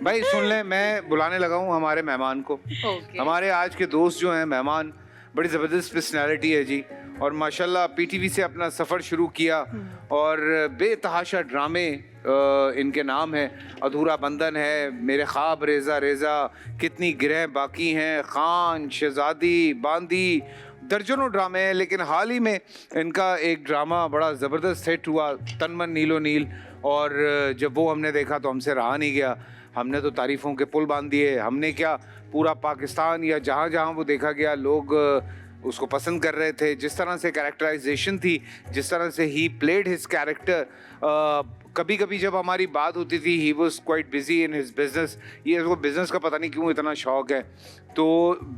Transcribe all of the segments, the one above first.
भाई सुन ले, मैं बुलाने लगा हूँ हमारे मेहमान को। हमारे आज के दोस्त जो हैं मेहमान, बड़ी ज़बरदस्त पर्सनैलिटी है जी, और माशाल्लाह पीटीवी से अपना सफ़र शुरू किया और बेतहाशा ड्रामे इनके नाम है। अधूरा बंधन है, मेरे ख्वाब, रेज़ा रेज़ा, कितनी गिरह बाकी हैं, खान, शहज़ादी, बांदी, दर्जनों ड्रामे हैं। लेकिन हाल ही में इनका एक ड्रामा बड़ा ज़बरदस्त हिट हुआ, तन मन नीलो नील, और जब वो हमने देखा तो हमसे रहा नहीं गया। हमने तो तारीफ़ों के पुल बांध दिए। हमने क्या, पूरा पाकिस्तान या जहाँ जहाँ वो देखा गया लोग उसको पसंद कर रहे थे। जिस तरह से कैरेक्टराइजेशन थी, जिस तरह से ही प्लेड हिज कैरेक्टर, कभी कभी जब हमारी बात होती थी he was quite busy in his business. ये इसको बिजनेस का पता नहीं क्यों इतना शौक है, तो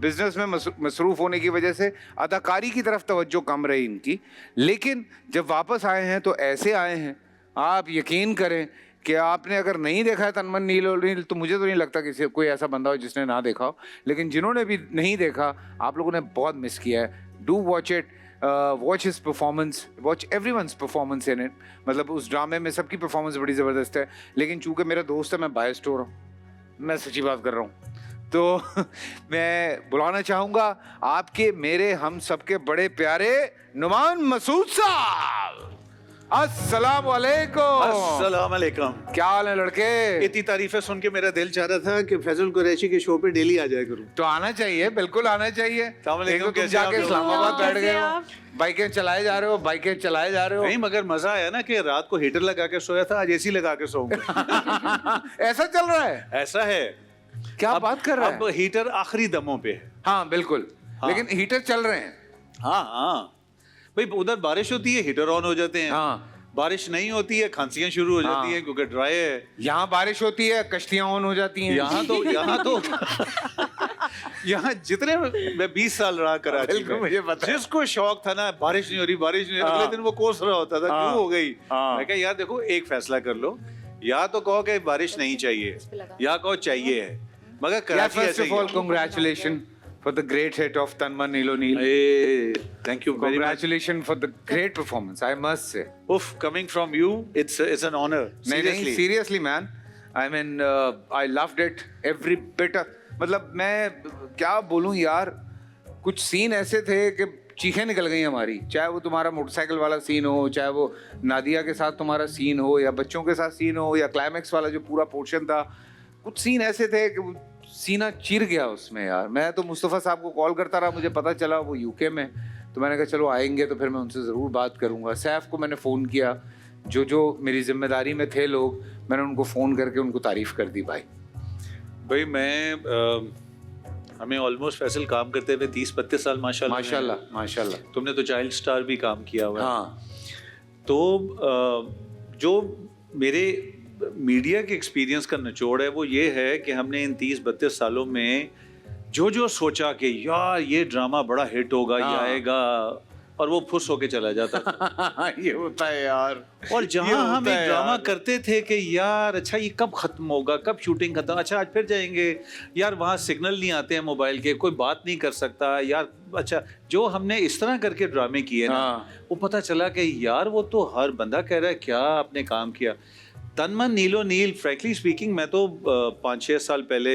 बिजनेस में मसरूफ़ होने की वजह से अदाकारी की तरफ तवज्जो कम रही इनकी। लेकिन जब वापस आए हैं तो ऐसे आए हैं, आप यकीन करें कि आपने अगर नहीं देखा है तन मन नीलो नील, तो मुझे तो नहीं लगता कि कोई ऐसा बंदा हो जिसने ना देखा हो। लेकिन जिन्होंने भी नहीं देखा, आप लोगों ने बहुत मिस किया है। Do watch it, watch his performance, watch everyone's performance in it. मतलब उस ड्रामे में सबकी परफॉर्मेंस बड़ी ज़बरदस्त है। लेकिन चूंकि मेरा दोस्त है, मैं बायस्ड हो रहा हूँ, मैं सच्ची बात कर रहा हूँ। तो मैं बुलाना चाहूँगा आपके, मेरे, हम सबके बड़े प्यारे नुमान मसूद साहब। अस्सलाम वालेकुम। अस्सलाम वालेकुम। क्या हाल है लड़के? इतनी तारीफें सुन के मेरा दिल चाह रहा था कि फैजल कुरैशी के शो पे डेली आ जाया करूं। तो आना चाहिए, बिल्कुल आना चाहिए। एक तो तुम जाके इस्लामाबाद बैठ गए हो, बाइकें चलाए जा रहे हो, बाइकें चलाए जा रहे हो। नहीं, मगर मजा आया ना कि रात को हीटर लगा के सोया था, आज एसी लगा के सोऊंगा। ऐसा चल रहा है? ऐसा है। क्या बात कर रहा है? अब हीटर आखिरी दमों पे है। हाँ बिल्कुल, लेकिन हीटर चल रहे हैं। हाँ हाँ भाई, उधर बारिश होती है हीटर ऑन हो जाते हैं। हाँ, बारिश नहीं होती है खांसियां शुरू हो जाती हैं क्योंकि ड्राई है। यहाँ बारिश होती है कश्तियां ऑन हो जाती हैं। यहाँ तो यहाँ जितने मैं 20 साल रहा कराची में, मुझे पता है। जिसको शौक था ना बारिश नहीं हो रही, बारिश नहीं हो रही, अगले दिन वो कोस रहा होता था क्यों हो गई। मैं कहा यार देखो, एक फैसला कर लो, या तो कहो कि बारिश नहीं चाहिए या कहो चाहिए है। मगर Karachi first of all congratulation for the great hit of Tan Man Neelo Neel. Hey, thank you very much. Congratulations for the great performance, I must say. Oof, coming from you, it's an honor. नहीं, seriously man, I mean I loved it every bit of, मतलब मैं क्या बोलूं यार, कुछ scene ऐसे थे कि चीखें निकल गई हमारी। चाहे वो तुम्हारा मोटरसाइकिल वाला सीन हो, चाहे वो नादिया के साथ तुम्हारा सीन हो, या बच्चों के साथ सीन हो, या क्लाइमैक्स वाला जो पूरा पोर्शन था, कुछ सीन ऐसे थे कि सीना चीर गया उसमें यार। मैं तो मुस्तफ़ा साहब को कॉल करता रहा, मुझे पता चला वो यूके में, तो मैंने कहा चलो आएंगे तो फिर मैं उनसे ज़रूर बात करूँगा। सैफ को मैंने फ़ोन किया, जो मेरी जिम्मेदारी में थे लोग, मैंने उनको फ़ोन करके उनको तारीफ़ कर दी। भाई हमें ऑलमोस्ट फैसल काम करते हुए 30-32 साल माशाल्लाह। तुमने तो चाइल्ड स्टार भी काम किया हुआ है। हाँ, तो जो मेरे मीडिया के एक्सपीरियंस का निचोड़ है वो ये है कि हमने इन 30-32 सालों में जो सोचा कि यार ये ड्रामा बड़ा हिट होगा, ये आएगा, और वो फुस होके चला जाता था। ये होता है यार। और जहां हम एक ड्रामा करते थे कि यार अच्छा ये कब खत्म होगा, कब शूटिंग खत्म, अच्छा आज फिर जाएंगे यार, वहाँ सिग्नल नहीं आते हैं मोबाइल के, कोई बात नहीं कर सकता यार। अच्छा, जो हमने इस तरह करके ड्रामे किए ना, वो पता चला कि यार वो तो हर बंदा कह रहा है क्या आपने काम किया। तन मन नीलो नील, फ्रैंकली स्पीकिंग, मैं तो 5-6 साल पहले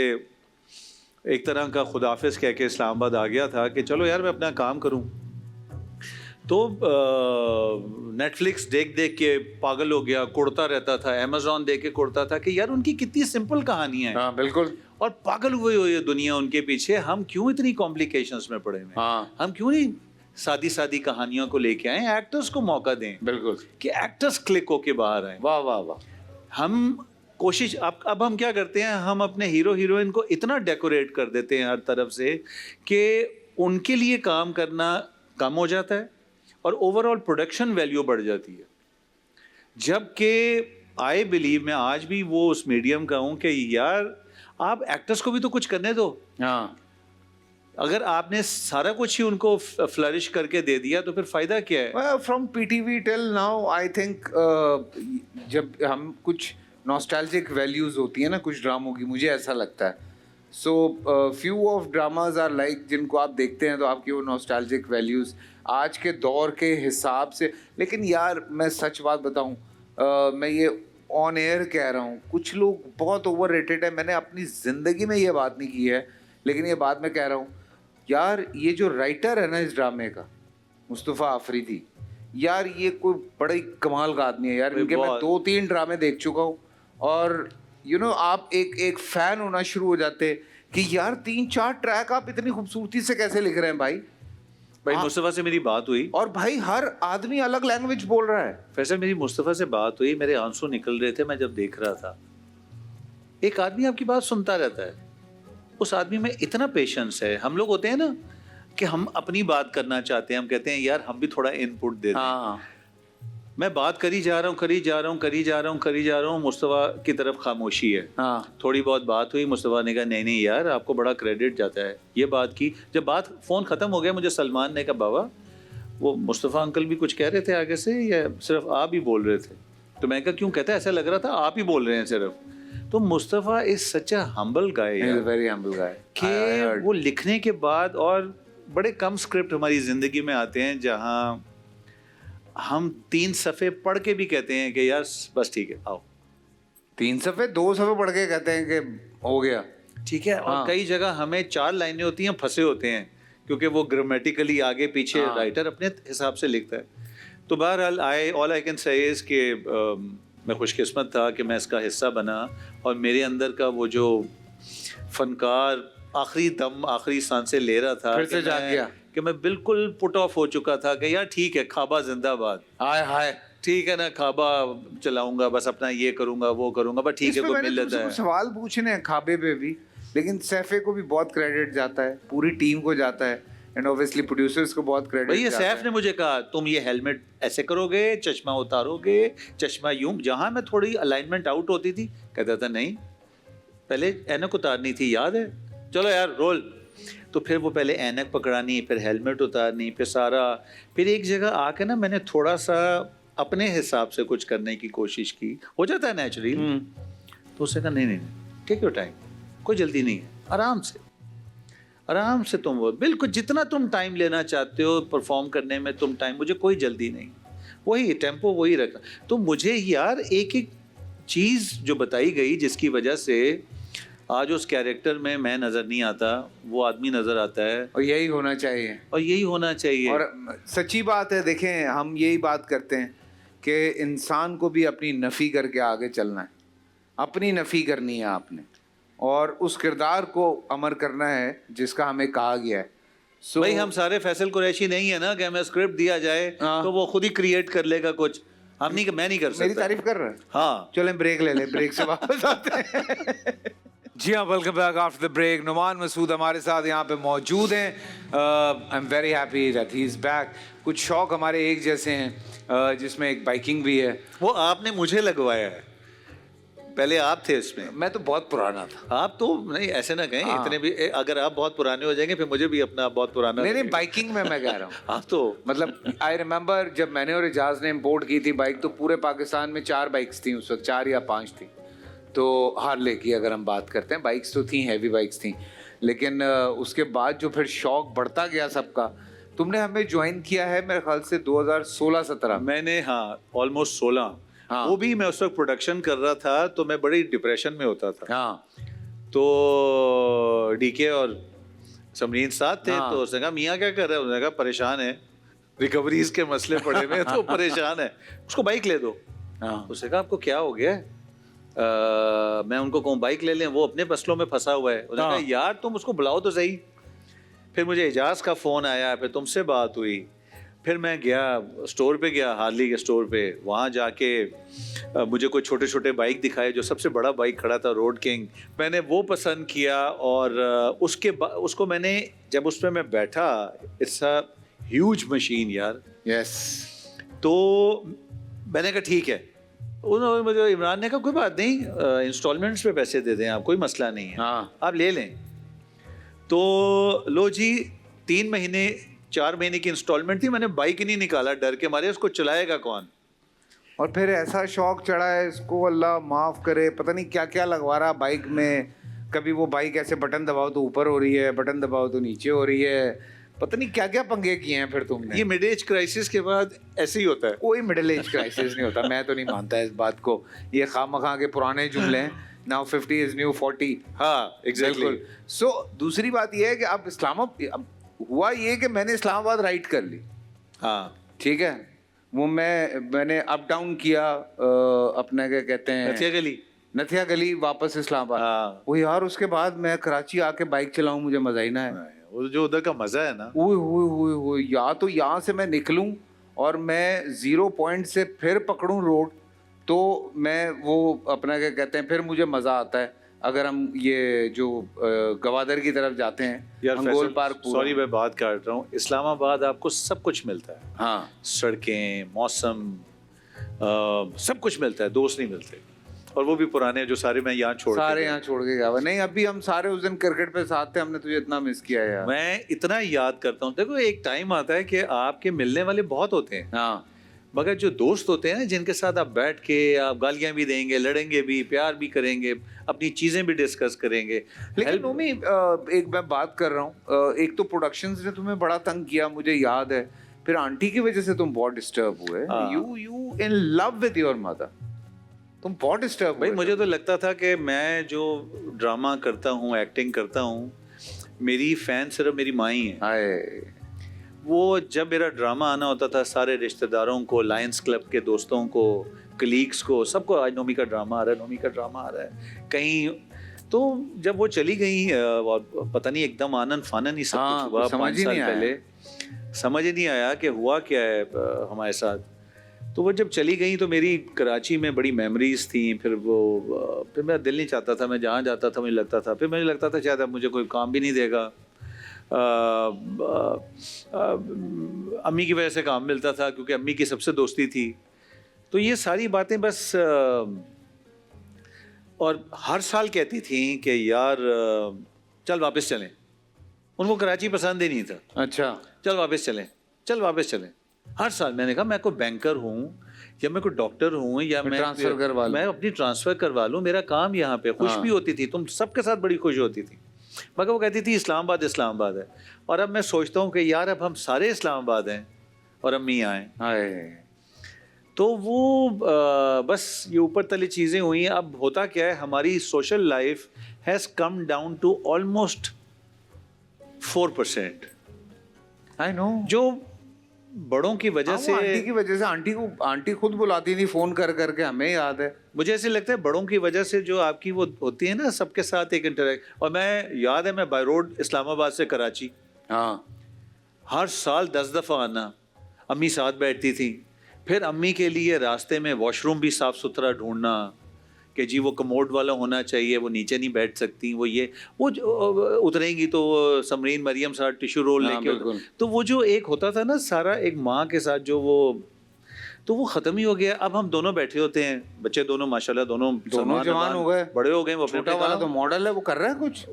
एक तरह का खुदाफिज कह के इस्लामाबाद आ गया था कि चलो यार मैं अपना काम करूं। तो नेटफ्लिक्स देख के पागल हो गया, कुड़ता रहता था, अमेज़ॉन देख के कुड़ता था कि यार उनकी कितनी सिंपल कहानियां हैं। हाँ बिल्कुल। और पागल हुए हो ये दुनिया उनके पीछे, हम क्यों इतनी कॉम्प्लिकेशंस में पड़े हुए? हम क्यों नहीं सादी कहानियों को लेके आए, एक्टर्स को मौका दें। बिल्कुल, कि एक्टर्स क्लिक होके बाहर आए। वाह वाह वाह। हम कोशिश अब हम क्या करते हैं, हम अपने हीरो हीरोइन को इतना डेकोरेट कर देते हैं हर तरफ से कि उनके लिए काम करना कम हो जाता है और ओवरऑल प्रोडक्शन वैल्यू बढ़ जाती है। जबकि आई बिलीव, मैं आज भी वो उस मीडियम का हूँ कि यार आप एक्टर्स को भी तो कुछ करने दो। हाँ, अगर आपने सारा कुछ ही उनको फ्लरिश करके दे दिया तो फिर फायदा क्या है? From PTV till now I think जब हम कुछ नॉस्टैल्जिक वैल्यूज होती है ना कुछ ड्रामों की, मुझे ऐसा लगता है। So few of dramas are like, जिनको आप देखते हैं तो आपकी वो नॉस्टैल्जिक वैल्यूज आज के दौर के हिसाब से। लेकिन यार मैं सच बात बताऊं, मैं ये ऑन एयर कह रहा हूँ, कुछ लोग बहुत ओवर रेटेड है। मैंने अपनी ज़िंदगी में ये बात नहीं की है, लेकिन ये बात मैं कह रहा हूँ यार, ये जो राइटर है ना इस ड्रामे का, मुस्तफ़ा आफरीदी, यार ये कोई बड़ा ही कमाल का आदमी है यार। इनके मैं 2-3 ड्रामे देख चुका हूँ और आप एक फ़ैन होना शुरू हो जाते कि यार 3-4 ट्रैक आप इतनी खूबसूरती से कैसे लिख रहे हैं भाई। मुस्तफ़ा से मेरी बात हुई और भाई हर आदमी अलग लैंग्वेज बोल रहा है। फैसल, मेरी मुस्तफ़ा से बात हुई, मेरे आंसू निकल रहे थे मैं जब देख रहा था। एक आदमी आपकी बात सुनता रहता है, उस आदमी में इतना पेशेंस है। हम लोग होते हैं ना कि हम अपनी बात करना चाहते हैं, हम कहते हैं यार हम भी थोड़ा इनपुट देते हैं। हाँ। मैं बात करी जा रहा हूँ, मुस्तफ़ा की तरफ खामोशी है। हाँ। थोड़ी बहुत बात हुई, मुस्तफ़ा ने कहा नहीं यार आपको बड़ा क्रेडिट जाता है, ये बात की। जब बात फ़ोन ख़त्म हो गया, मुझे सलमान ने कहा बाबा वो मुस्तफ़ा अंकल भी कुछ कह रहे थे आगे से या सिर्फ आप ही बोल रहे थे? तो मैंने कहा क्यों? कहता है ऐसा लग रहा था आप ही बोल रहे हैं सिर्फ। तो Mustafa is such a humble guy, very humble गाय, कि वो लिखने के बाद, और बड़े कम स्क्रिप्ट हमारी ज़िंदगी में आते हैं जहाँ हम 3 सफ़े पढ़ के भी कहते हैं कि यार बस ठीक है आओ। 3 सफ़े 2 सफ़े पढ़ के कहते हैं कि हो गया ठीक है। और कई जगह हमें 4 लाइनें होती हैं, फंसे होते हैं, क्योंकि वो ग्रामेटिकली आगे पीछे राइटर अपने हिसाब से लिखता है। तो बहरहाल all I can say is कि मैं खुशकिस्मत था कि मैं इसका हिस्सा बना, और मेरे अंदर का वो जो फनकार आखिरी दम आखिरी सांसें ले रहा था, फिर से जाग गया कि मैं बिल्कुल पुट ऑफ हो चुका था कि यार ठीक है, खाबा जिंदाबाद, हाय ठीक है ना, खाबा चलाऊंगा, बस अपना ये करूंगा वो करूंगा, बस ठीक है, कोई मिल लेता है। सवाल पूछने हैं खाबे पे भी, लेकिन सैफे को भी बहुत क्रेडिट जाता है, पूरी टीम को जाता है, एंड ऑब्वियसली प्रोड्यूसर्स को बहुत क्रेडिट भैया सैफ ने मुझे कहा तुम ये हेलमेट ऐसे करोगे, चश्मा उतारोगे, चश्मा यूं। जहां मैं थोड़ी अलाइनमेंट आउट होती थी कहता था नहीं पहले ऐनक उतारनी थी, याद है, चलो यार रोल। तो फिर वो पहले ऐनक पकड़ानी, फिर हेलमेट उतारनी, फिर सारा, फिर एक जगह आके ना मैंने थोड़ा सा अपने हिसाब से कुछ करने की कोशिश की, हो जाता है नेचुरली। तो उसने कहा नहीं टेक योर टाइम, कोई जल्दी नहीं है, आराम से तुम वो बिल्कुल जितना तुम टाइम लेना चाहते हो परफॉर्म करने में तुम टाइम, मुझे कोई जल्दी नहीं, वही टेम्पो वही रखना। तो मुझे यार एक एक चीज़ जो बताई गई जिसकी वजह से आज उस कैरेक्टर में मैं नज़र नहीं आता, वो आदमी नज़र आता है, और यही होना चाहिए, और सच्ची बात है। देखें हम यही बात करते हैं कि इंसान को भी अपनी नफ़ी करके आगे चलना है, अपनी नफ़ी करनी है आपने, और उस किरदार को अमर करना है जिसका हमें कहा गया है। भाई हम सारे फैसल कुरैशी नहीं है ना कि हमें स्क्रिप्ट दिया जाए तो वो खुद ही क्रिएट कर लेगा कुछ, हम नहीं, मैं नहीं कर सकता। मेरी तारीफ कर रहा है? हाँ चलें ब्रेक ले लें, ब्रेक से वापस आते हैं। जी हाँ, welcome back after the break. Noman Masood हमारे साथ यहाँ पे मौजूद हैं। I am very happy that he is back. कुछ शौक हमारे एक जैसे हैं, जिसमें एक बाइकिंग भी है। वो आपने मुझे लगवाया है, पहले आप थे इसमें। मैं तो बहुत पुराना था। आप तो नहीं, ऐसे ना कहें, इतने भी अगर आप बहुत पुराने हो जाएंगे फिर मुझे भी अपना बहुत पुराना नहीं बाइकिंग में मैं कह रहा हूँ। आप तो मतलब आई रिमेम्बर जब मैंने और इजाज ने इम्पोर्ट की थी बाइक, तो पूरे पाकिस्तान में 4 बाइक्स थी उस वक्त, 4 या 5 थी। तो हार्ले की अगर हम बात करते हैं, बाइक्स तो थी, हैवी बाइक्स थी, लेकिन उसके बाद जो फिर शौक बढ़ता गया सबका। तुमने हमें ज्वाइन किया है मेरे ख्याल से 2016-17। मैंने ऑलमोस्ट 16। वो भी मैं उस वक्त प्रोडक्शन कर रहा था तो मैं बड़ी डिप्रेशन में होता था। तो डीके और समरीन साथ थे। तो उसने कहा मियाँ क्या कर रहे हैं? उसने कहा परेशान है, रिकवरीज के मसले पड़े हुए तो परेशान है, उसको बाइक ले दो। उसने कहा आपको क्या हो गया? मैं उनको कहूँ बाइक ले लें, वो अपने मसलों में फंसा हुआ है। उन्होंने कहा यार तुम उसको बुलाओ तो सही। फिर मुझे एजाज का फ़ोन आया, फिर तुमसे बात हुई, फिर मैं गया स्टोर पे गया, हार्ली के स्टोर पे। वहाँ जाके मुझे कोई छोटे छोटे बाइक दिखाए, जो सबसे बड़ा बाइक खड़ा था रोड किंग, मैंने वो पसंद किया। और उसको मैंने जब उस पर मैं बैठा, इट्स अ ह्यूज मशीन यार। यस। तो मैंने कहा ठीक है। उन्होंने मुझे, इमरान ने कहा कोई बात नहीं, इंस्टॉलमेंट्स पे पैसे दे दें आप, कोई मसला नहीं है, आप ले लें। तो लो जी, 3 महीने 4 महीने की इंस्टॉलमेंट थी, मैंने बाइक ही नहीं निकाला, डर के मारे उसको चलाएगा कौन। और फिर ऐसा शौक चढ़ा है इसको, अल्लाह माफ़ करे, पता नहीं क्या क्या लगवा रहा बाइक में। कभी वो बाइक ऐसे बटन दबाओ तो ऊपर हो रही है, बटन दबाओ तो नीचे हो रही है, पता नहीं क्या क्या पंगे किए हैं फिर तुमने। ये मिड एज क्राइसिस के बाद ऐसे ही होता है। कोई मिडिल एज क्राइसिस नहीं होता, मैं तो नहीं मानता इस बात को। ये खामखा के पुराने जुमले हैं, नाउ 50 इज न्यू 40। हाँ एग्जैक्टली। सो दूसरी बात ये है कि अब अब हुआ ये कि मैंने इस्लामाबाद राइट कर ली। हाँ ठीक है, वो मैंने अप डाउन किया अपना क्या कहते हैं नथिया गली वापस इस्लामाबाद। हाँ। वो यार उसके बाद मैं कराची आके बाइक चलाऊं, मुझे मजा ही ना है। वो जो उधर का मजा है ना, वो या तो यहाँ से मैं निकलूं और मैं 0 पॉइंट से फिर पकड़ूं रोड, तो मैं वो अपना क्या कहते हैं फिर मुझे मजा आता है। अगर हम ये जो गवादर की तरफ जाते हैं, अंगोल पार्क, सॉरी मैं बात काट रहा हूँ, इस्लामाबाद आपको सब कुछ मिलता है। हाँ, सड़कें, मौसम, सब कुछ मिलता है, दोस्त नहीं मिलते। और वो भी पुराने जो सारे मैं यहाँ छोड़ के गया। नहीं अभी हम सारे उस दिन क्रिकेट पे साथ थे, हमने तुझे इतना मिस किया यार। मैं इतना याद करता हूँ। देखो एक टाइम आता है कि आपके मिलने वाले बहुत होते हैं, हाँ, मगर जो दोस्त होते हैं ना, जिनके साथ आप बैठ के आप गालियां भी देंगे, लड़ेंगे भी, प्यार भी करेंगे, अपनी चीजें भी डिस्कस करेंगे। लेकिन नोमी एक मैं बात कर रहा हूँ, एक तो प्रोडक्शंस ने तुम्हें बड़ा तंग किया, मुझे याद है, फिर आंटी की वजह से तुम बहुत डिस्टर्ब हुए। You in love with your mother, तुम बहुत डिस्टर्ब। भाई मुझे तो लगता था कि मैं जो ड्रामा करता हूँ, एक्टिंग करता हूँ, मेरी फैन सिर्फ मेरी माँ ही है। वो जब मेरा ड्रामा आना होता था, सारे रिश्तेदारों को, लायंस क्लब के दोस्तों को, कलीग्स को, सबको आज नोमी का ड्रामा आ रहा है, नोमी का ड्रामा आ रहा है कहीं। तो जब वो चली गई और पता नहीं एकदम आनन फानन ही सब कुछ हुआ 5 साल पहले, समझ ही नहीं आया कि हुआ क्या है हमारे साथ। तो वो जब चली गई तो मेरी कराची में बड़ी मेमोरीज थी। फिर मेरा दिल नहीं चाहता था, मैं जहाँ जाता था मुझे लगता था, फिर मुझे लगता था शायद अब मुझे कोई काम भी नहीं देगा। अम्मी की वजह से काम मिलता था क्योंकि अम्मी की सबसे दोस्ती थी। तो ये सारी बातें बस और हर साल कहती थी कि यार चल वापस चलें। उनको कराची पसंद ही नहीं था। अच्छा, चल वापस चलें। हर साल मैंने कहा मैं कोई बैंकर हूँ या मैं कोई डॉक्टर हूँ या मैं अपनी ट्रांसफ़र करवा लूँ, मेरा काम यहाँ पे। खुश भी होती थी, तुम सबके साथ बड़ी खुश होती थी, मगर वो कहती थी इस्लामाबाद है। और अब मैं सोचता हूँ कि यार अब हम सारे इस्लामाबाद हैं और अम्मी आए। तो वो बस ये ऊपर तले चीज़ें हुई। अब होता क्या है, हमारी social life has come down to almost 4%। I know, जो बड़ों की वजह से, आंटी खुद बुलाती थी फोन कर करके, हमें याद है। मुझे ऐसे लगता है बड़ों की वजह से जो आपकी वो होती है ना, सबके साथ एक इंटरेक्ट। और मैं याद है, मैं बाय रोड इस्लामाबाद से कराची, हाँ, हर साल 10 दफ़ा आना। अम्मी साथ बैठती थी, फिर अम्मी के लिए रास्ते में वॉशरूम भी साफ़ सुथरा ढूंढना कि जी वो कमोड वाला होना चाहिए, वो नीचे नहीं बैठ सकती, वो उतरेंगी तो समरीन मरियम साथ टिश्यू रोल लेके। तो वो जो एक होता था ना सारा, एक माँ के साथ जो वो ख़त्म ही हो गया। अब हम दोनों बैठे होते हैं, बच्चे दोनों माशाल्लाह दोनों जवान हो गए, बड़े हो गए। वो छोटा वाला तो मॉडल है, वो कर रहा है कुछ,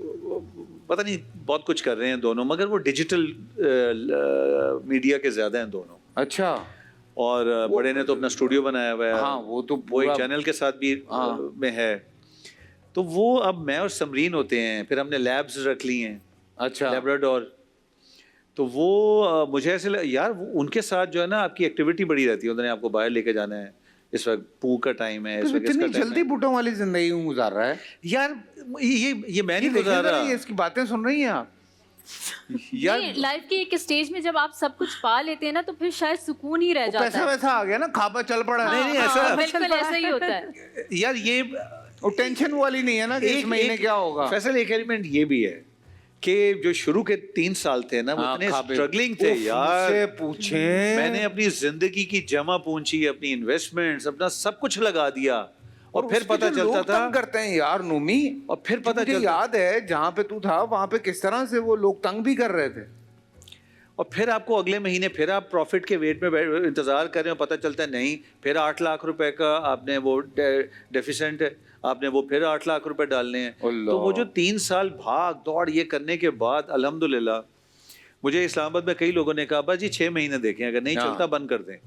पता नहीं बहुत कुछ कर रहे हैं दोनों, मगर वो डिजिटल मीडिया के ज़्यादा हैं दोनों। अच्छा। और बड़े ने तो अपना स्टूडियो बनाया हुआ है। हाँ, वो एक चैनल के साथ भी में है। तो वो अब मैं और समरीन होते हैं, फिर हमने लैब्स रख ली हैं। अच्छा, लैब्राडोर। तो वो मुझे ऐसे यार उनके साथ जो है ना आपकी एक्टिविटी बड़ी रहती है, उन्होंने आपको बाहर लेके जाना है। इस वक्त पू का टाइम है, इस वक्त इतनी जल्दी बुटों वाली जिंदगी गुजार रहा है यार। ये मैं नहीं गुजार रहा, इसकी बातें सुन रही हैं आप यार। लाइफ के एक स्टेज में जब आप सब कुछ पा लेते हैं ना, तो फिर शायद सुकून ही रह जाता है। पैसा वैसा आ गया ना, खाबा चल पड़ा है। नहीं ऐसा बिल्कुल ऐसा ही होता है यार। ये टेंशन वाली नहीं है ना कि इस महीने क्या होगा। फैसल एक एलिमेंट ये भी है कि जो शुरू के 3 साल थे ना, वो इतने स्ट्रगलिंग थे यार। से पूछे, मैंने अपनी जिंदगी की जमा पूंजी, अपनी इन्वेस्टमेंट्स, अपना सब कुछ लगा दिया। और फिर पता चलता था तंग करते हैं यार नोमी। और फिर पता चलता, याद है जहाँ पे तू था वहां पे किस तरह से वो लोग तंग भी कर रहे थे। और फिर आपको अगले महीने फिर आप प्रॉफिट के वेट में इंतजार कर रहे हो, पता चलता है नहीं, फिर 8 लाख रुपए का आपने वो डेफिसिएंट है, आपने वो फिर 8 लाख रुपए डालने हैं। तो वो जो 3 साल भाग दौड़ ये करने के बाद अल्हम्दुलिल्लाह, मुझे इस्लामाबाद में कई लोगों ने कहा बस जी 6 महीने देखें, अगर नहीं चलता बंद कर दें।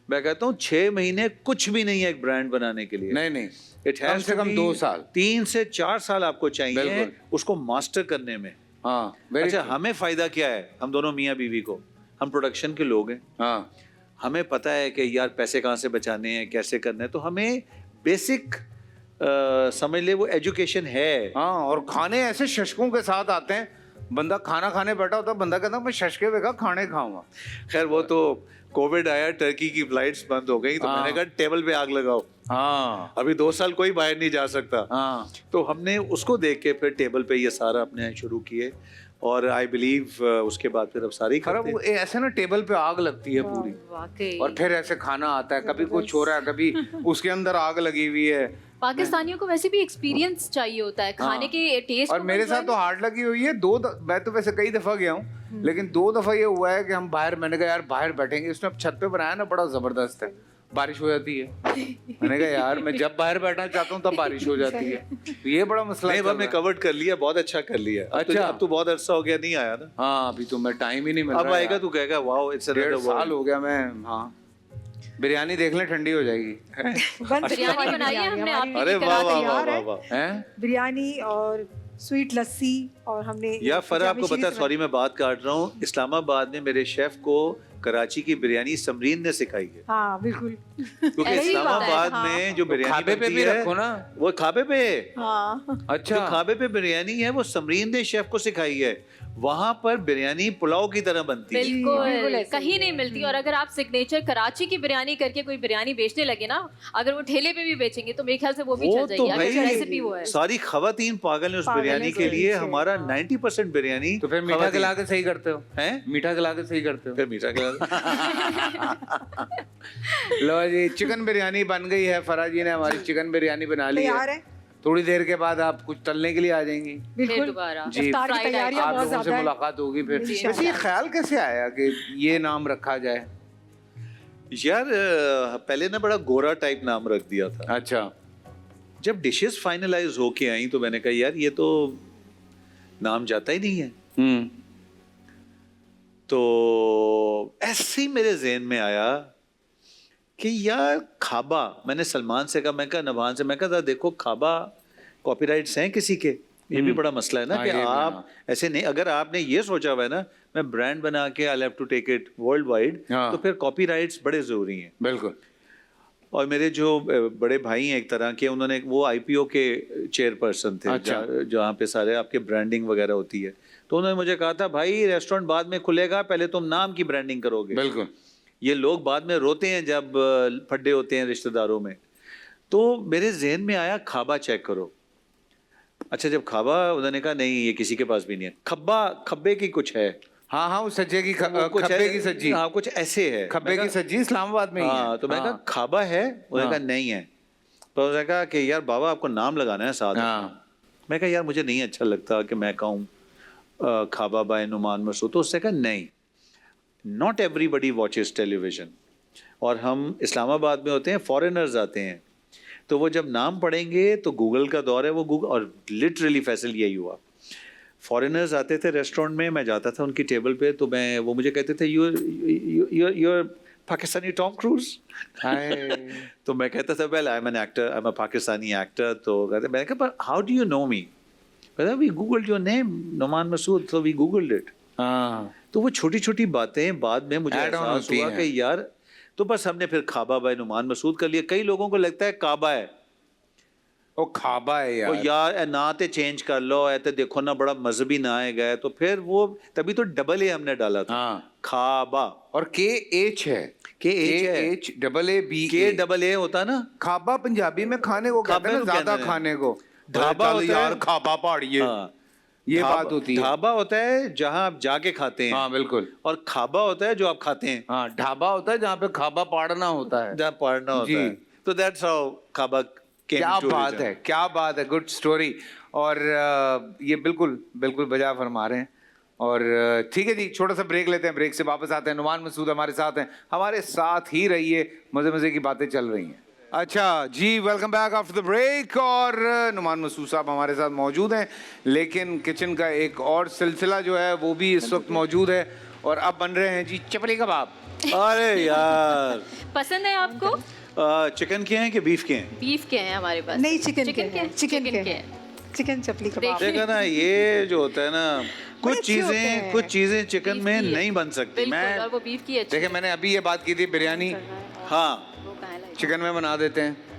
मैं कहता हूँ 6 महीने कुछ भी नहीं है एक ब्रांड बनाने के लिए। नहीं, कम से कम 2 साल, 3 से 4 साल आपको चाहिए उसको मास्टर करने में। हाँ very अच्छा true. हमें फायदा क्या है, हम दोनों मियाँ बीवी को, हम प्रोडक्शन के लोग हैं, हाँ हमें पता है कि यार पैसे कहाँ से बचाने हैं, कैसे करना है, तो हमें बेसिक समझ ले वो एजुकेशन है। हाँ, और खाने ऐसे शशकों के साथ आते हैं, बंदा खाना खाने बैठा होता है, बंदा कहता है मैं शशके बेगा खाने खाऊंगा। खैर वो तो कोविड आया, टर्की की फ्लाइट्स बंद हो गई, तो हाँ। मैंने कहा टेबल पे आग लगाओ, हाँ अभी 2 साल कोई बाहर नहीं जा सकता। हाँ तो हमने उसको देख के फिर टेबल पे ये सारा अपने शुरू किए, और आई बिलीव उसके बाद फिर अब सारी खराब करते वो हैं। ऐसे ना टेबल पे आग लगती है पूरी, वाकई और फिर ऐसे खाना आता है, कभी कुछ हो रहा है, कभी उसके अंदर आग लगी हुई है। पाकिस्तानियों को वैसे भी एक्सपीरियंस चाहिए होता है खाने के टेस्ट और मेरे साथ तो हार्ड लगी हुई है। मैं तो वैसे कई दफा गया हूँ, लेकिन 2 दफा ये हुआ है कि हम बाहर, मैंने कहा यार बाहर बैठेंगे, उसने अब छत पे बनाया ना, बड़ा जबरदस्त है, बारिश हो जाती है। मैंने कहा यार मैं जब बाहर बैठना चाहता हूँ तब बारिश हो जाती है, तो ये बड़ा मसला नहीं, है। हमने कवर्ड कर लिया, बहुत अच्छा कर लिया। अच्छा। अब तो बहुत अरसा हो गया नहीं आया ना। हाँ अभी तो मैं टाइम ही नहीं मिल अब रहा आएगा यार। तू कहेगा वाओ इट्स 1.5 साल हो गया मैं। हाँ बिरयानी देख ले, ठंडी हो जाएगी। बिरयानी बनाई है हमने, आप अरे वाह वाह वाह तैयार वाह है। वाह। हैं? बिरयानी और स्वीट लस्सी, और हमने या फरा आपको जामी पता है, शीरी सॉरी मैं बात काट रहा हूँ, इस्लामाबाद में मेरे शेफ को कराची की बिरयानी समरीन ने सिखाई है, हाँ बिल्कुल। क्योंकि ऐसे ही बात है, इस्लामाबाद हाँ। में जो बिरयानी खाबे पे बनती भी है, रखो ना। वो खाबे पे है। हाँ अच्छा जो खाबे पे बिरयानी है वो समरीन ने शेफ को सिखाई है। वहां पर बिरयानी पुलाव की तरह बनती है। बिल्कुल बिल्कुल ऐसे कहीं नहीं मिलती। और अगर आप सिग्नेचर कराची की बिरयानी करके कोई बिरयानी बेचने लगे ना, अगर वो ठेले पे भी बेचेंगे तो मेरे ख्याल से वो भी वो चल तो जाएगी, अगर भाई रेसिपी वो है। सारी खवातीन पागल है उस पागल है बिरयानी उस के लिए। बिरयानी से, हमारा 90% बिरयानी तो फिर मीठा खवातीन। खिला के सही करते हो हैं? मीठा खिला के सही करते हो। फिर मीठा खिला। लो जी, चिकन बिरयानी बन गई है। फरा जी ने हमारी चिकन बिरयानी बना ली तैयार है। है थोड़ी देर के बाद आप कुछ तलने के लिए आ जाएंगी। फिर बिल्कुल। दोबारा जी। इफ्तार की Fried तैयारियां आप बहुत लोगों से ज्यादा है। मुलाकात होगी फिर। इंशाल्लाह। वैसे ये ख्याल कैसे आया कि ये नाम रखा जाए? यार पहले ना बड़ा गोरा टाइप नाम रख दिया था। अच्छा जब डिशेस फाइनलाइज होके आई तो मैंने कहा यार ये तो नाम जाता ही नहीं है। तो ऐसे ही मेरे ज़हन में आया कि यार खाबा, मैंने सलमान से कहा, मैं कहा नभान से, मैं कहा देखो खाबा कॉपीराइट्स हैं किसी के, ये भी बड़ा मसला है ना हाँ, कि ये भी, आप हाँ। ऐसे नहीं, अगर आपने ये सोचा हुआ है ना मैं ब्रांड बना के I have to take it world wide, हाँ। तो फिर कॉपीराइट्स बड़े ज़रूरी हैं। बिल्कुल। और मेरे जो बड़े भाई हैं एक तरह के, उन्होंने वो आईपीओ के चेयरपर्सन थे, अच्छा। जहाँ पे सारे आपके ब्रांडिंग वगैरह होती है, तो उन्होंने मुझे कहा था भाई रेस्टोरेंट बाद में खुलेगा, पहले तुम नाम की ब्रांडिंग करोगे। बिल्कुल। ये लोग बाद में रोते हैं जब फड्डे होते हैं रिश्तेदारों में। तो मेरे जहन में आया खाबा चेक करो। अच्छा जब खाबा, उन्होंने कहा नहीं ये किसी के पास भी नहीं है। खब्बा, खब्बे की कुछ है, हाँ हाँ, वो सज्जे की वो कुछ खब्बे है- की सज्जी। हाँ कुछ ऐसे है। खब्बे मैं की कहा- सज्जी इस्लामाबाद में ही है। हाँ, तो मैं हाँ। कहा खाबा है, उन्होंने हाँ। कहा नहीं है। तो उसने कहा कि यार बाबा आपको नाम लगाना है साथ। हाँ। मैं कहा यार मुझे नहीं अच्छा लगता कि मैं कहूँ खाबा बाय नुमान मसूद। तो उसने कहा नहीं, नॉट एवरीबडी वॉचेस टेलीविजन, और हम इस्लामाबाद में होते हैं, फॉरेनर्स आते हैं, तो वो जब नाम पढ़ेंगे तो गूगल का दौर है, वो गूगल, और लिटरली फैसल यही हुआ। फॉरेनर्स आते थे रेस्टोरेंट में, मैं जाता था उनकी टेबल पे, तो मैं, वो मुझे कहते थे यूर पाकिस्तानी टॉम क्रूज। तो मैं कहता था well I am an actor, I am a Pakistani actor. तो कहते, मैंने कहा पर how do you know me? कहता we googled your name Noman Masood, तो वी गूगल्ड इट। हाँ। तो वो छोटी छोटी बातें बाद में मुझे Add on एहसास होती हुआ हैं। कि यार, तो बस हमने फिर खाबा बाय नुमान मसूद कर लिया। कई लोगों को लगता है काबा है, वो खाबा है ओ यार। यार ए ना ते चेंज कर लो, ए ते देखो ना बड़ा मजहबी ना आए गए, तो फिर वो तभी तो डबल ए हमने डाला था। हाँ। खाबा और KH है। KH है। KHAAB के डबल ए होता ना। खाबा पंजाबी में खाने को कहते हैं खाबे ना, को ज्यादा कहते हैं। खाने को। ढाबा चल होता है। यार खाबा पहाड़िए, हाँ। ये ढाबा- बात होती है। ढाबा होता है जहाँ आप जाके खाते हैं। हाँ बिल्कुल। और खाबा होता है जो आप खाते हैं, हाँ, ढाबा होता है जहाँ पे खाबा पाड़ना होता है। जहाँ पढ़ना होता जी। है। तो दैट्स हाउ खाबा came क्या into बात origin. है, क्या बात है, गुड स्टोरी। और ये बिल्कुल बिल्कुल बजा फरमा रहे हैं। और ठीक है जी, छोटा सा ब्रेक लेते हैं, ब्रेक से वापस आते हैं। नुमान मसूद हमारे साथ हैं, हमारे साथ ही रहिए, मजे मजे की बातें चल रही हैं। अच्छा जी, welcome back after the break. और नुमान मसूद साहब हमारे साथ मौजूद हैं, लेकिन किचन का एक और सिलसिला जो है वो भी इस वक्त मौजूद है। और अब बन रहे हैं जी चपली कबाब। अरे यार पसंद है आपको? चिकन के हैं कि बीफ के हैं? बीफ के हैं हमारे पास। नहीं, चिकन के चिकन के हैं, चिकन के हैं। चिकन चपली कबाब। देखा ना, ये जो होता है ना, कुछ चीजें चिकन में नहीं बन सकती। बिल्कुल, मैं और वो बीफ की अच्छी देखिए मैंने अभी ये बात की थी, बिरयानी हाँ वो कहाँ है चिकन में बना देते हैं।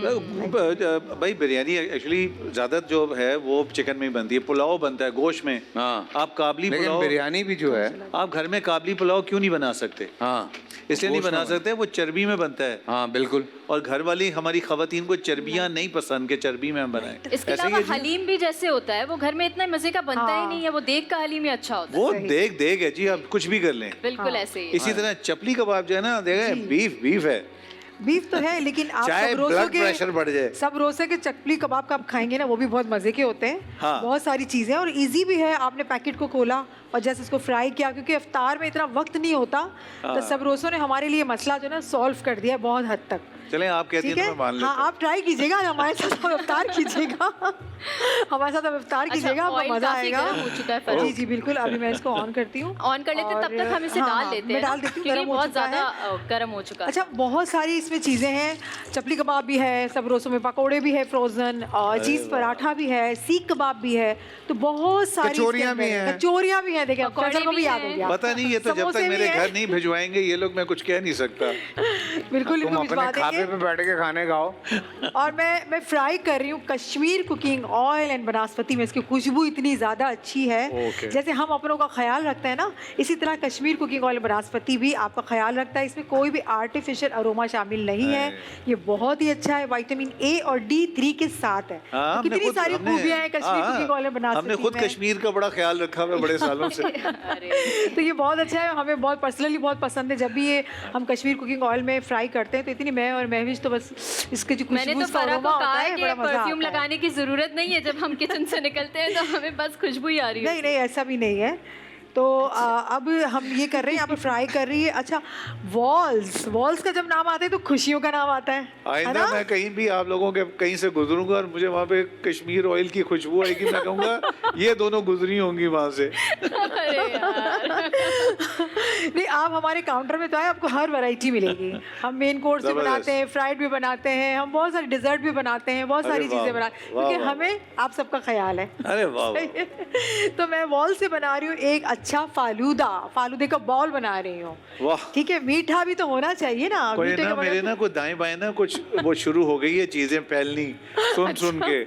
भाई बिरयानी एक्चुअली ज्यादा जो है वो चिकन में ही बनती है, पुलाव बनता है गोश्त में। हाँ आप काबली लेकिन पुलाव, बिरयानी भी जो है, आप घर में काबली पुलाव क्यों नहीं बना सकते? हाँ इसलिए नहीं गोश्त बना में सकते, वो चर्बी में बनता है। हाँ बिल्कुल। और घर वाली हमारी खवातीन को चर्बियां नहीं पसंद के चर्बी में हम बनाएं। इसके ऐसे ही अलावा है जी। हलीम भी जैसे होता है वो घर में इतना मजे का बनता ही नहीं है, वो देग का हलीम ही अच्छा होता है। वो देग है जी, आप कुछ भी कर लें। बिल्कुल ऐसे ही। इसी तरह चपली कबाब जो है ना, देखें बीफ है, बीफ तो है, लेकिन आप चाहे सब रोज़ों ब्लड के प्रेशर बढ़ जाए। सब रोज़े के चकली कबाब का आप खाएंगे ना, वो भी बहुत मज़े के होते हैं। हाँ। बहुत सारी चीज़ें और इजी भी है। आपने पैकेट को खोला और जैसे इसको फ्राई किया, क्योंकि इफ्तार में इतना वक्त नहीं होता, तो सब रोज़ों ने हमारे लिए मसला जो है ना सॉल्व कर दिया है बहुत हद तक। चलें आप कहती ठीक हैं है, तो मैं मान लेता हाँ हूं। आप ट्राई कीजिएगा, हमारे साथ आप इफ्तार कीजिएगा। हमारे साथ आप इफ्तार कीजिएगा, आपको ऑयल मज़ा काफी आएगा। गर्म हो चुका है फराह। जी जी बिल्कुल, अभी मैं इसको ऑन करती हूँ। ऑन कर लेते हैं, तब तक हम इसे हाँ, डाल लेते हैं मैं ना, डाल देती हूँ, क्योंकि गर्म हो बहुत चुका है। ज्यादा गर्म हो चुका है। अच्छा, बहुत सारी इसमें चीज़ें हैं। चपली कबाब भी है, सब रोज़ों में पकोड़े भी है फ्रोजन, और चीज़ पराठा भी है, सीख कबाब भी है, तो बहुत सारी कचौरियाँ भी हैं। कचौरियाँ भी हैं। देखिए पकौड़े फैसल को भी भी याद हैं। हो गया। पता नहीं, ये तो जब समोसे तक भी मेरे हैं। घर नहीं भिजवाएंगे ये लोग, मैं कुछ कह नहीं सकता। बिल्कुल तुम इनको अपने भिजवा खाते देंगे। पे बैठ के खाने खाओ। और मैं फ्राई कर रही हूँ कश्मीर कुकिंग ऑयल एंड बनास्पति में। इसकी खुशबू इतनी ज़्यादा अच्छी है। Okay. जैसे हम अपनों का ख्याल रखते हैं ना, इसी तरह कश्मीर कुकिंग ऑयल बनास्पति भी आपका ख्याल रखता है। इसमें कोई भी आर्टिफिशियल अरोमा शामिल नहीं है। ये बहुत ही अच्छा है, विटामिन ए और D3 के साथ है। हाँ, तो कितनी सारी खूबियाँ हैं कश्मीर हाँ, कुकिंग ऑयल बनास्पति हमने खुद में। कश्मीर का बड़ा ख्याल रखा हुआ है बड़े सालों से। अरे तो ये बहुत अच्छा है, हमें बहुत पर्सनली बहुत पसंद है। जब भी ये हम कश्मीर कुकिंग ऑयल में फ्राई करते हैं तो इतनी मैं और महविश तो बस इसके जो मैंने खुशबू तो इसका फराह अरोमा को होता कहा है, है कि बड़ा मजा परफ्यूम आता है। लगाने की जरूरत नहीं है, जब हम किचन से निकलते हैं तो हमें बस खुशबू ही आ रही है। नहीं नहीं, ऐसा भी नहीं है। तो अब हम ये कर रहे हैं, यहाँ पे फ्राई कर रही है। अच्छा, वॉल्स का जब नाम आता है तो खुशियों का नाम आता है आइंदा ना? मैं कहीं भी आप लोगों के कहीं से गुजरूंगा और मुझे वहाँ पे कश्मीर ऑयल की खुशबू आएगी, मैं कहूँगा ये दोनों गुजरी होंगी वहाँ से। अरे यार। नहीं, आप हमारे काउंटर में तो आए, आपको हर वैरायटी मिलेगी। हम मेन कोर्स भी जबरदस्त। बनाते हैं, फ्राइड भी बनाते हैं, हम बहुत सारे डिजर्ट भी बनाते हैं, बहुत अरे सारी वाह, चीज़ें बनाते हैं, वाह, क्योंकि वाह। हमें आप सबका ख्याल है। अरे वाह वाह। तो मैं वॉल से बना रही हूँ एक अच्छा फालूदे का बॉल बना रही हूँ। वाह। ठीक है, मीठा भी तो होना चाहिए ना। कोई मीठे ना का मेरे ना कुछ दाएं बाएं ना कुछ वो शुरू हो गई है चीजें फैलनी सुन के।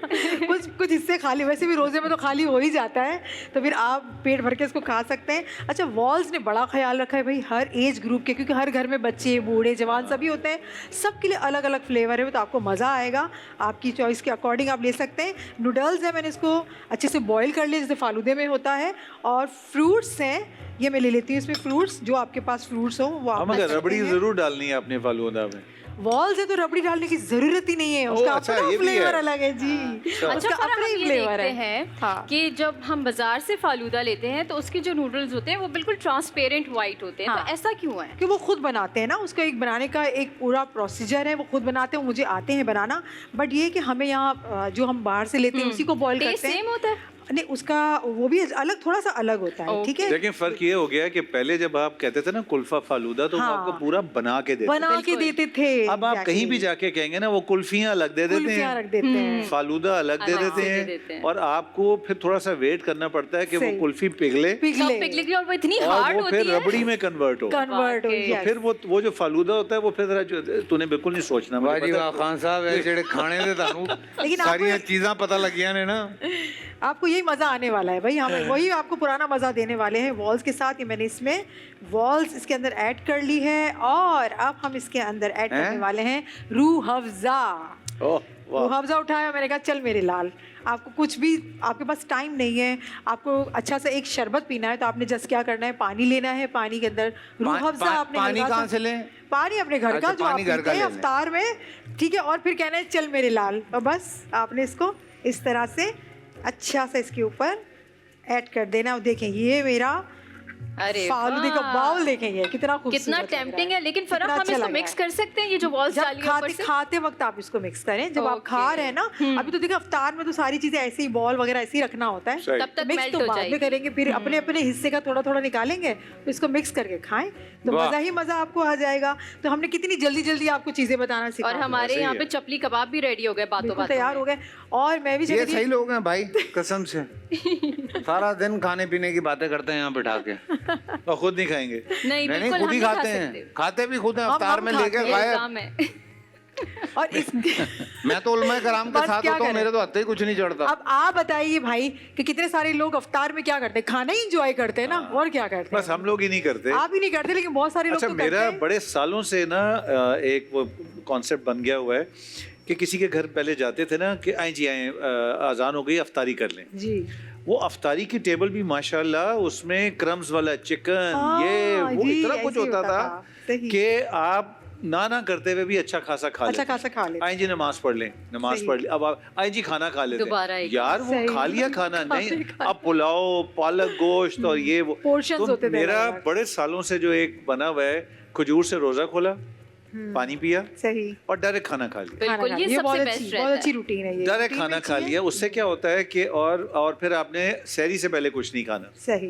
कुछ हिस्से खाली, वैसे भी रोजे में तो खाली हो ही जाता है, तो फिर आप पेट भर के इसको खा सकते हैं। अच्छा, वॉल्स ने बड़ा ख्याल रखा है भाई हर एज ग्रुप के, क्योंकि हर घर में बच्चे बूढ़े जवान सभी होते हैं, सबके लिए अलग अलग फ्लेवर है, तो आपको मज़ा आएगा। आपकी चॉइस के अकॉर्डिंग आप ले सकते हैं। नूडल्स है, मैंने इसको अच्छे से बॉईल कर लिया जैसे फालूदे में होता है। और फ्रूट्स हैं, ये मैं ले लेती हूँ इसमें फ्रूट्स, जो आपके पास फ्रूट्स हो वो आप हम ले अगर सकते रबड़ी हैं। जरूर डालनी है अपने फालूदा में। वॉल से तो रबड़ी डालने की जरूरत ही नहीं है, उसका अच्छा, अपना ये भी फ्लेवर है। अलग है जी। अच्छा, उसका फराह अपना हम ही ये फ्लेवर देखते है। हैं हाँ। कि जब हम बाजार से फालूदा लेते हैं तो उसके जो नूडल्स होते हैं वो बिल्कुल ट्रांसपेरेंट वाइट होते हैं। हाँ। तो ऐसा क्यों है? कि वो खुद बनाते हैं ना, उसका एक बनाने का एक पूरा प्रोसीजर है, वो खुद बनाते हैं। मुझे आते हैं बनाना, बट ये कि हमें यहाँ जो हम बाहर से लेते हैं उसी को बॉईल टेस्ट करते हैं। सेम होता है? नहीं, उसका वो भी अलग, थोड़ा सा अलग होता है। ठीक है, लेकिन फर्क ये हो गया कि पहले जब आप कहते थे ना कुल्फा फालूदा, तो वो हाँ। आपको पूरा बना के देते बना के बिल्कुल। देते थे। अब आप कहीं भी जाके कहेंगे ना वो कुल्फियां अलग दे देते कुल्फियाँ रख हैं, देते हैं। फालूदा अलग दे अलग देते से दे हैं, देते हैं। और आपको फिर थोड़ा सा वेट करना पड़ता है कि वो सही। कुल्फी पिघले पिघले पिघले की, और वो इतनी और हार्ड वो होती फिर है। रबड़ी में कन्वर्ट हो। कन्वर्ट हो वाकई। yes। फिर वो जो फालूदा होता है वो फिर जरा तूने बिल्कुल नहीं सोचना, मुझे वाह जी पता वाह है। खान साहब, ये जेड़े खाने दे तानू लेकिन आपको सारियां चीज़ां पता लगियां ने ना। आपको यही मज़ा आने वाला है भाई, हमें वही आपको पुराना मज़ा देने वाले हैं। वॉल्स के साथ ये मैंने इसमें वॉल्स इसके अंदर ऐड कर ली है, और अब हम इसके अंदर ऐड करने हैं? वाले हैं रूह अफ़ज़ा। ओह वाह। रूह अफ़ज़ा उठाया, मैंने कहा चल मेरे लाल, आपको कुछ भी, आपके पास टाइम नहीं है, आपको अच्छा सा एक शरबत पीना है, तो आपने जस्ट क्या करना है, पानी लेना है, पानी के अंदर रूह अफ़ज़ा आपने पानी हल्का कहाँ सा- से लें? पानी अपने घर का, अच्छा, जो आप पानी घर पीते का हैं ले लें। अफ्तार में। ठीक है, और फिर कहना है चल मेरे लाल, और बस आपने इसको इस तरह से अच्छा सा इसके ऊपर ऐड कर देना। और देखें ये मेरा अरे फालूदे का वाह। बाउल देखें, ये कितना खूबसूरत कितना लग रहा टेम्पटिंग है। लेकिन कितना फराह हम अच्छा इसको लग रहा मिक्स है। कर सकते हैं, ये जो वॉल्स जब डाली है ऊपर खाते से? खाते वक्त आप इसको मिक्स करें, जब आप खा ओके। रहे हैं ना। अभी तो देखिए अफ्तार में तो सारी चीजें ऐसे ही बॉल वगैरह ऐसे ही रखना होता है, सही। तब तक मिक्स मेल्ट तो हो बाद में जाएगी। करेंगे, फिर अपने अपने हिस्से का थोड़ा थोड़ा निकालेंगे, तो इसको मिक्स करके खाएं, तो वाह। मजा ही मजा आपको आ जाएगा। तो हमने कितनी जल्दी जल्दी आपको चीजें बताना सीखा और हमारे ऐसे ही यहाँ है। पे चपली कबाब भी रेडी हो गए बातों बिल्कुल बातों तैयार में। हो गए। और मैं भी ये कहती सही हूँ, लोग हैं भाई, कसम से। सारा दिन खाने पीने की बातें करते हैं यहाँ बिठा के। और खुद नहीं खाएंगे। नहीं नहीं बिल्कुल खुद ही हम नहीं खाते खा हैं, सकते। खाते भी खुद हैं, हम अफ्तार में खाते लेके ये खाए। इल्जाम है। और इस मैं तो उलमा कराम के बस साथ क्या होता हूँ, करें? मेरे तो हत्थे ही कुछ नहीं चढ़ता। अब आप बताइए भाई कि कितने सारे लोग अफ्तार में क्या करते हैं, खाना ही एंजॉय करते हैं ना, और क्या करते हैं। बस हम लोग ही नहीं करते। आप ही नहीं करते, लेकिन बहुत सारे लोग अच्छा तो मेरा करते हैं। बड़े सालों से ना एक वो कॉन्सेप्ट बन गया हुआ है कि किसी के घर पहले जाते थे ना कि आए जी आए, अजान हो गई, अफ्तारी कर लें। जी वो अफ्तारी की टेबल भी माशाल्लाह उसमें क्रम्स वाला चिकन, हाँ, ये वो जी, इतना ऐसे कुछ ही होता होता था था, सही। कि आप ना करते हुए भी अच्छा खासा खा अच्छा लेते। खासा खा लेते। आए जी नमाज पढ़ लें, नमाज सही। पढ़ ली, अब आप आए जी खाना खा लेते दोबारा एक। यार वो सही। खा लिया खाना नहीं, खाने अब पुलाव पालक गोश्त और ये वो Portions तो होते थे मेरा अलग-अलग। बड़े सालों से जो एक बना हुआ है, खजूर से रोजा खोला, पानी पिया सही। और डायरेक्ट खाना खा लिया। खाना बिल्कुल खा ये लिया। सबसे बहुत बेस्ट अच्छी, रहता बहुत अच्छी है। रूटीन है ये। डायरेक्ट रूटीन खाना में खा अच्छी है। लिया, उससे क्या होता है कि और फिर आपने सहरी से पहले कुछ नहीं खाना। सही।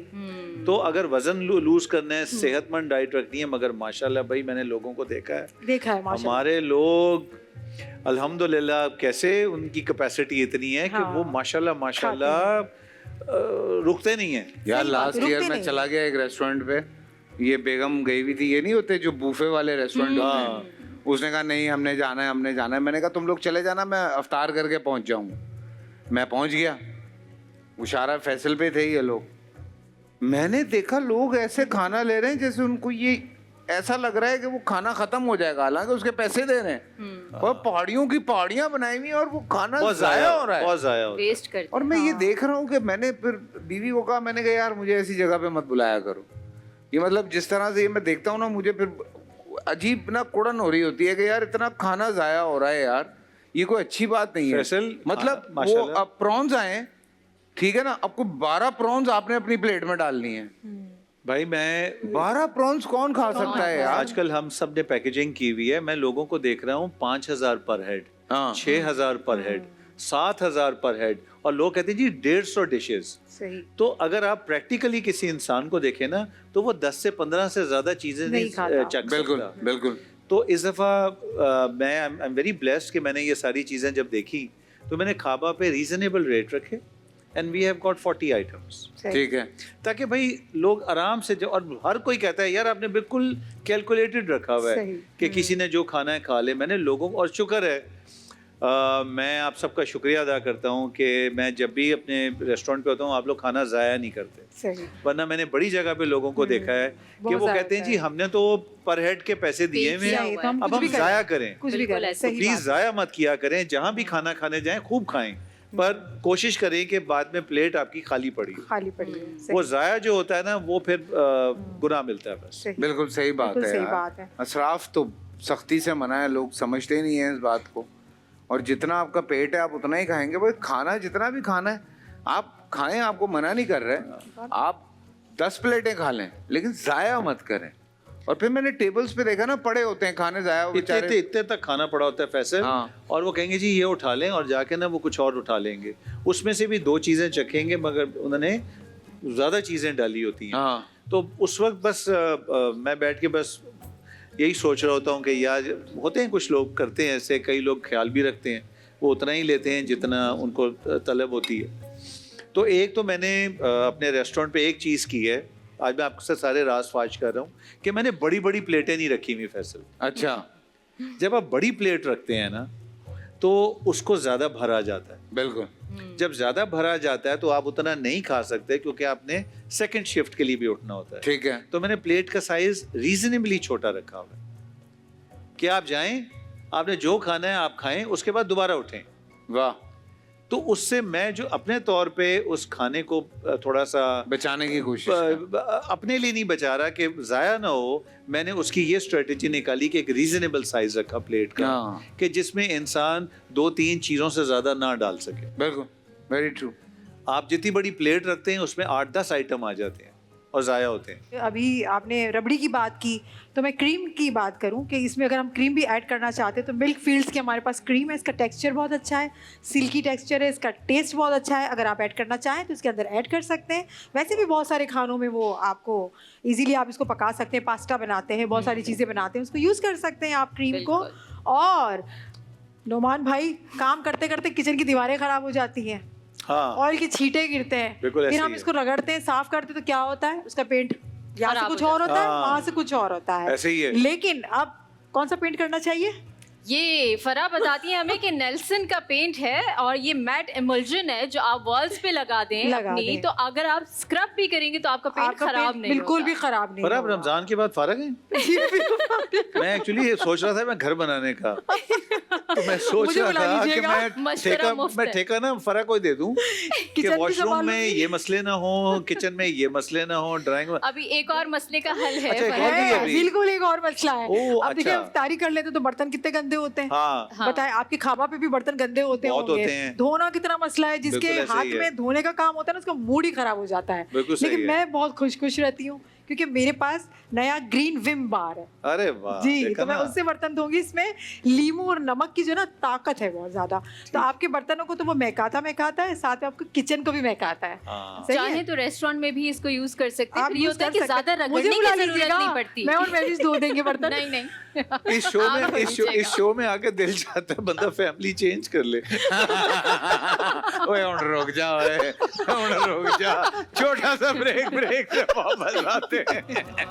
तो अगर वजन लूज करना है, सेहतमंद डाइट रखनी है, मगर माशाल्लाह भाई मैंने लोगों को देखा है, देखा है माशाल्लाह। हमारे लोग अल्हम्दुलिल्लाह कैसे उनकी कैपेसिटी इतनी है कि हाँ। वो माशाल्लाह रुकते नहीं है। यार सही बात, लास्ट रुकते ईयर मैं नहीं। चला गया एक रेस्टोरेंट पे, ये बेगम गई हुई थी, ये नहीं होते जो बूफे वाले रेस्टोरेंट होते हैं। उसने कहा नहीं हमने जाना है, हमने जाना है। मैंने कहा तुम लोग चले जाना, मैं अफ्तार करके पहुंच जाऊंगा। मैं पहुंच गया, उशारा फैसल पे थे ये लोग। मैंने देखा लोग ऐसे खाना ले रहे हैं जैसे उनको ये ऐसा लग रहा है कि वो खाना खत्म हो जाएगा, हालांकि उसके पैसे दे रहे हैं। और पहाड़ियों की पहाड़ियां बनाई हुई हैं और वो खाना बहुत जाया हो रहा है। बहुत जाया हो रहा है। वेस्ट करते और मैं ये देख रहा हूँ कि मैंने फिर बीवी को कहा, मैंने कहा यार मुझे ऐसी जगह पे मत बुलाया करो। ये मतलब जिस तरह से ये मैं देखता हूँ ना, मुझे फिर अजीब ना कुड़न हो रही होती है कि यार इतना खाना जाया हो रहा है यार, ये कोई अच्छी बात नहीं है। फैसल, मतलब वो माशाल्लाह। अब प्रॉन्स आए, ठीक है ना, आपको 12 प्रॉन्स आपने अपनी प्लेट में डालनी है। भाई मैं 12 प्रॉन्स कौन खा सकता है यार? आजकल हम सब ने पैकेजिंग की हुई है, मैं लोगों को देख रहा हूँ 5,000 पर हेड, हाँ। 6,000 पर हेड, 7,000 पर हेड, और लोग कहते हैं जी 150 डिशेस। सही। तो अगर आप प्रैक्टिकली किसी इंसान को देखें ना, तो वो 10 से 15 से ज्यादा चीजें नहीं नहीं खाता। चख बिल्कुल सकता। बिल्कुल। तो इस दफा मैं आई एम वेरी ब्लेस्ड कि मैंने ये सारी चीजें जब देखी, तो मैंने खाबा पे रीजनेबल रेट रखे, and we have got 40 items, सही। ठीक है। ताकि भाई लोग आराम से और हर कोई कहता है यार आपने बिल्कुल कैलकुलेटेड रखा हुआ है सही। कि किसी ने जो खाना है खा ले। मैंने लोगों को, और शुक्र है मैं आप सबका शुक्रिया अदा करता हूँ कि मैं जब भी अपने रेस्टोरेंट पे होता हूँ आप लोग खाना ज़ाया नहीं करते। सही। वरना मैंने बड़ी जगह पे लोगों को देखा है कि बहुत वो ज़ाया कहते हैं होता जी है। हमने तो पर हेड के पैसे दिए हुए किया हैं, हुआ है। तो अब कुछ हम भी करें। ज़ाया करें। कुछ भी बिल्कुल करें, ऐसे। सही प्लीज बात। ज़ाया मत किया करें, जहाँ भी खाना खाने जाएं खूब खाएं, पर कोशिश करें कि बाद में प्लेट आपकी खाली पड़ी हो। खाली पड़ी है। सही। वो ज़ाया जो होता है ना, वो फिर गुनाह मिलता है बस। सही। बिल्कुल सही बात बिल्कुल है सही यार। बात है। असराफ तो सख्ती से मना है, लोग समझते ही नहीं है इस बात को। और जितना आपका पेट है आप उतना ही खाएंगे। भाई खाना जितना भी खाना है आप खाएं, आपको मना नहीं कर रहे। आप 10 प्लेटें खा लें, लेकिन जाया मत करें। और फिर मैंने टेबल्स पे देखा ना, पड़े होते हैं खाने जाया हो इतने बेचारे। इतने तक खाना पड़ा होता है फैसल, हाँ। और वो कहेंगे जी ये उठा लें, और जाके ना वो कुछ और उठा लेंगे, उसमें से भी 2 चीजें चखेंगे, मगर उन्होंने ज्यादा चीजें डाली होती हैं। हाँ। तो उस वक्त बस मैं बैठ के बस यही सोच रहा होता हूँ कि यार होते हैं कुछ लोग करते हैं ऐसे, कई लोग ख्याल भी रखते हैं, वो उतना ही लेते हैं जितना उनको तलब होती है। तो एक तो मैंने अपने रेस्टोरेंट पे एक चीज़ की है, आज मैं आपसे सारे राज फाश कर रहा हूँ, कि मैंने बड़ी बड़ी प्लेटें नहीं रखी हुई फैसल। अच्छा। जब आप बड़ी प्लेट रखते हैं ना, तो उसको ज़्यादा भरा जाता है। बिल्कुल। जब ज़्यादा भरा जाता है तो आप उतना नहीं खा सकते, क्योंकि आपने सेकंड शिफ्ट के लिए भी उठना होता है। ठीक है। तो मैंने प्लेट का साइज रीजनेबली छोटा रखा हुआ है कि आप जाएं, आपने जो खाना है आप खाएं, उसके बाद दोबारा उठें। वाह। तो उससे मैं जो अपने तौर पे उस खाने को थोड़ा सा बचाने की कोशिश कर। अपने लिए नहीं बचा रहा कि ज़ाया ना हो, मैंने उसकी ये स्ट्रेटेजी निकाली कि एक रीजनेबल साइज रखा प्लेट का, हाँ। कि जिसमें इंसान 2-3 चीज़ों से ज़्यादा ना डाल सके। बिल्कुल, वेरी ट्रू। आप जितनी बड़ी प्लेट रखते हैं उसमें 8-10 आइटम आ जाते हैं और ज़ाया होते हैं। अभी आपने रबड़ी की बात की, तो मैं क्रीम की बात करूं कि इसमें अगर हम क्रीम भी ऐड करना चाहते हैं तो मिल्क फील्ड्स की हमारे पास क्रीम है। इसका टेक्सचर बहुत अच्छा है, सिल्की टेक्सचर है, इसका टेस्ट बहुत अच्छा है। अगर आप ऐड करना चाहें तो इसके अंदर ऐड कर सकते हैं। वैसे भी बहुत सारे खानों में वो आपको इजीली आप इसको पका सकते हैं, पास्ता बनाते हैं, बहुत सारी चीज़ें बनाते हैं, उसको यूज़ कर सकते हैं आप क्रीम को। और नोमान भाई, काम करते करते किचन की दीवारें ख़राब हो जाती हैं, हाँ। ऑयल के छींटे गिरते हैं, बिल्कुल ऐसे फिर ही हम है। इसको रगड़ते हैं, साफ करते हैं, तो क्या होता है उसका पेंट यहाँ से खराब कुछ हो और होता है, हाँ। वहां से कुछ और होता है। ऐसे ही है। लेकिन अब कौन सा पेंट करना चाहिए? ये फरा बताती है हमें कि नेल्सन का पेंट है और ये मैट इमल्जन है जो आप वॉल्स पे लगा दें लगा अपनी, दें। तो अगर आप स्क्रब भी करेंगे तो आपका पेंट आपका खराब पेंट नहीं बिल्कुल होगा। भी खराब नहीं पर अब होगा। रमजान के बाद फारग है। मैं एक्चुअली ये सोच रहा था मैं घर बनाने का, तो मैं सोच मुझे रहा बुला था कि लीजिएगा। मशवरा मुफ्त है। ठेका ना फरा को दे दूं कि किचन भी वॉशरूम संभाल में लूंगी। ये मसले ना हो, किचन में ये मसले ना हो, ड्राइंग में। अभी एक और मसले का हल है अच्छा, एक फरा। और भी है है, अभी। बिल्कुल एक और मसला है। ओह, अब देखिए अच्छा। इफ्तारी कर लेते तो बर्तन कितने गंदे होते हैं। हाँ, हाँ। बताएं, आपके खाबा पे भी बर्तन गंदे होते बहुत होंगे। होते हैं। धोना कितना मसला है, जिसके बिल्कुल ऐसे हाथ ही है। में धोने का काम होता है ना, उसका मूड ही खराब हो जाता है। बिल्कुल सही लेकिन है। मैं बहुत खुश रहती हूँ क्योंकि मेरे पास नया ग्रीन विम बार है अरे वाह, जी, देखा तो मैं ना? उससे बर्तन धोंगी। इसमें लीमू और नमक की जो ना ताकत है बहुत ज्यादा, तो आपके बर्तनों को तो वो महकाता है, साथ में आपको किचन को भी महकाता है। हाँ। सही है? चाहे तो रेस्टोरेंट में भी इसको यूज कर सकते हैं। आप फिर ये यूज होता है कर कि सकते ज्यादा हैं। मुझे रगड़ने बुला की जरूरत लीजिएगा, नहीं पड़ती। मैं और मेविश धो देंगे बर्तन। नहीं नहीं इस शो में आप इस शो में आके दिल चाहता है बंदा फैमिली चेंज कर ले। ओए हुन रुक जा, ओए हुन रुक जा, छोटा सा ब्रेक से वापस आते हैं।